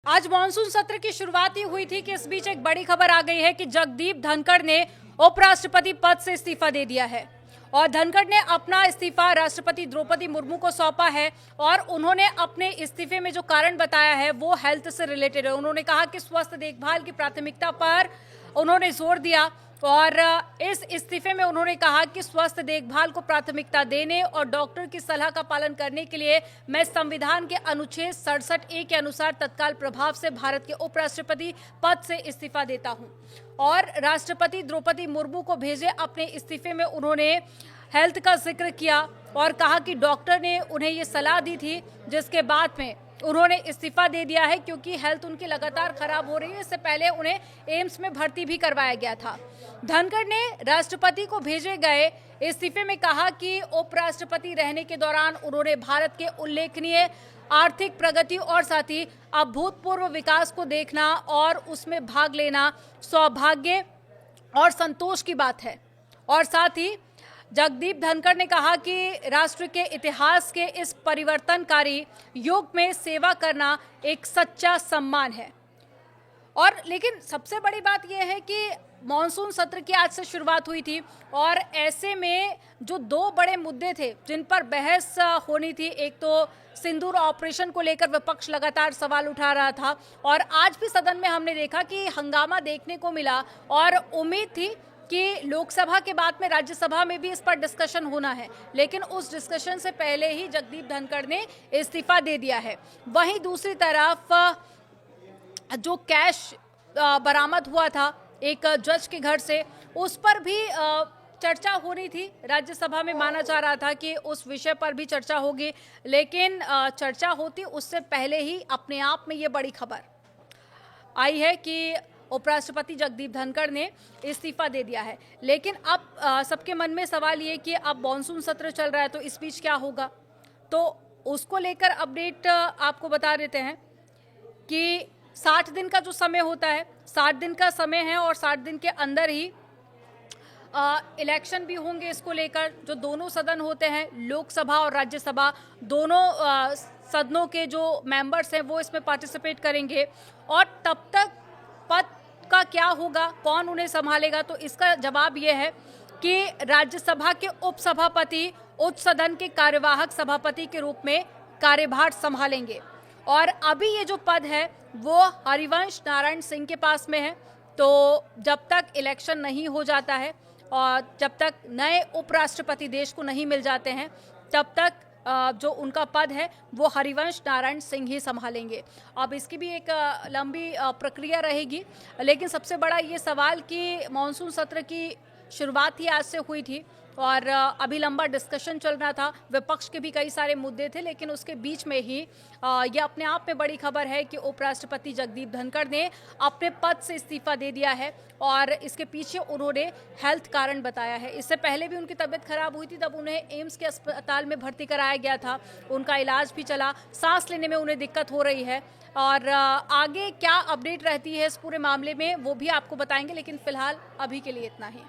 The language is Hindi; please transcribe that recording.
आज मॉनसून सत्र की शुरुआत ही हुई थी कि इस बीच एक बड़ी खबर आ गई है कि जगदीप धनखड़ ने उपराष्ट्रपति पद से इस्तीफा दे दिया है और धनखड़ ने अपना इस्तीफा राष्ट्रपति द्रौपदी मुर्मू को सौंपा है और उन्होंने अपने इस्तीफे में जो कारण बताया है वो हेल्थ से रिलेटेड है। उन्होंने कहा कि स्वास्थ्य देखभाल की प्राथमिकता पर उन्होंने जोर दिया और इस इस्तीफे में उन्होंने कहा कि स्वास्थ्य देखभाल को प्राथमिकता देने और डॉक्टर की सलाह का पालन करने के लिए मैं संविधान के अनुच्छेद 67A के अनुसार तत्काल प्रभाव से भारत के उपराष्ट्रपति पद से इस्तीफा देता हूं। और राष्ट्रपति द्रौपदी मुर्मू को भेजे अपने इस्तीफे में उन्होंने हेल्थ का जिक्र किया और कहा कि डॉक्टर ने उन्हें ये सलाह दी थी, जिसके बाद में उन्होंने इस्तीफा दे दिया है क्योंकि हेल्थ उनकी लगातार खराब हो रही है। इससे पहले उन्हें एम्स में भर्ती भी करवाया गया था। धनखड़ ने राष्ट्रपति को भेजे गए इस्तीफे में कहा कि उपराष्ट्रपति रहने के दौरान उन्होंने भारत के उल्लेखनीय आर्थिक प्रगति और साथ ही अभूतपूर्व विकास को देखना और उसमें भाग लेना सौभाग्य और संतोष की बात है। और साथ ही जगदीप धनखड़ ने कहा कि राष्ट्र के इतिहास के इस परिवर्तनकारी युग में सेवा करना एक सच्चा सम्मान है। और लेकिन सबसे बड़ी बात यह है कि मॉनसून सत्र की आज से शुरुआत हुई थी और ऐसे में जो दो बड़े मुद्दे थे जिन पर बहस होनी थी, एक तो सिंदूर ऑपरेशन को लेकर विपक्ष लगातार सवाल उठा रहा था और आज भी सदन में हमने देखा कि हंगामा देखने को मिला और उम्मीद थी कि लोकसभा के बाद में राज्यसभा में भी इस पर डिस्कशन होना है, लेकिन उस डिस्कशन से पहले ही जगदीप धनखड़ ने इस्तीफा दे दिया है। वहीं दूसरी तरफ जो कैश बरामद हुआ था एक जज के घर से, उस पर भी चर्चा होनी थी। राज्यसभा में माना जा रहा था कि उस विषय पर भी चर्चा होगी, लेकिन चर्चा होती उससे पहले ही अपने आप में ये बड़ी खबर आई है कि उपराष्ट्रपति जगदीप धनखड़ ने इस्तीफा दे दिया है। लेकिन अब सबके मन में सवाल ये कि अब मॉनसून सत्र चल रहा है तो इस बीच क्या होगा, तो उसको लेकर अपडेट आपको बता देते हैं कि 60 दिन का जो समय होता है, 60 दिन का समय है और 60 दिन के अंदर ही इलेक्शन भी होंगे। इसको लेकर जो दोनों सदन होते हैं, लोकसभा और राज्यसभा, दोनों सदनों के जो मेंबर्स हैं वो इसमें पार्टिसिपेट करेंगे और तब तक पद का क्या होगा, कौन उन्हें संभालेगा, तो इसका जवाब यह है कि राज्यसभा के उपसभापति उच्च सदन के कार्यवाहक सभापति के रूप में कार्यभार संभालेंगे। और अभी ये जो पद है वो हरिवंश नारायण सिंह के पास में है। तो जब तक इलेक्शन नहीं हो जाता है और जब तक नए उपराष्ट्रपति देश को नहीं मिल जाते हैं, तब तक जो उनका पद है वो हरिवंश नारायण सिंह ही संभालेंगे। अब इसकी भी एक लंबी प्रक्रिया रहेगी, लेकिन सबसे बड़ा ये सवाल कि मॉनसून सत्र की शुरुआत ही आज से हुई थी और अभी लंबा डिस्कशन चल रहा था, विपक्ष के भी कई सारे मुद्दे थे, लेकिन उसके बीच में ही ये अपने आप में बड़ी खबर है कि उपराष्ट्रपति जगदीप धनखड़ ने अपने पद से इस्तीफा दे दिया है और इसके पीछे उन्होंने हेल्थ कारण बताया है। इससे पहले भी उनकी तबीयत खराब हुई थी, तब उन्हें एम्स के अस्पताल में भर्ती कराया गया था, उनका इलाज भी चला, सांस लेने में उन्हें दिक्कत हो रही है। और आगे क्या अपडेट रहती है इस पूरे मामले में वो भी आपको बताएंगे, लेकिन फिलहाल अभी के लिए इतना ही।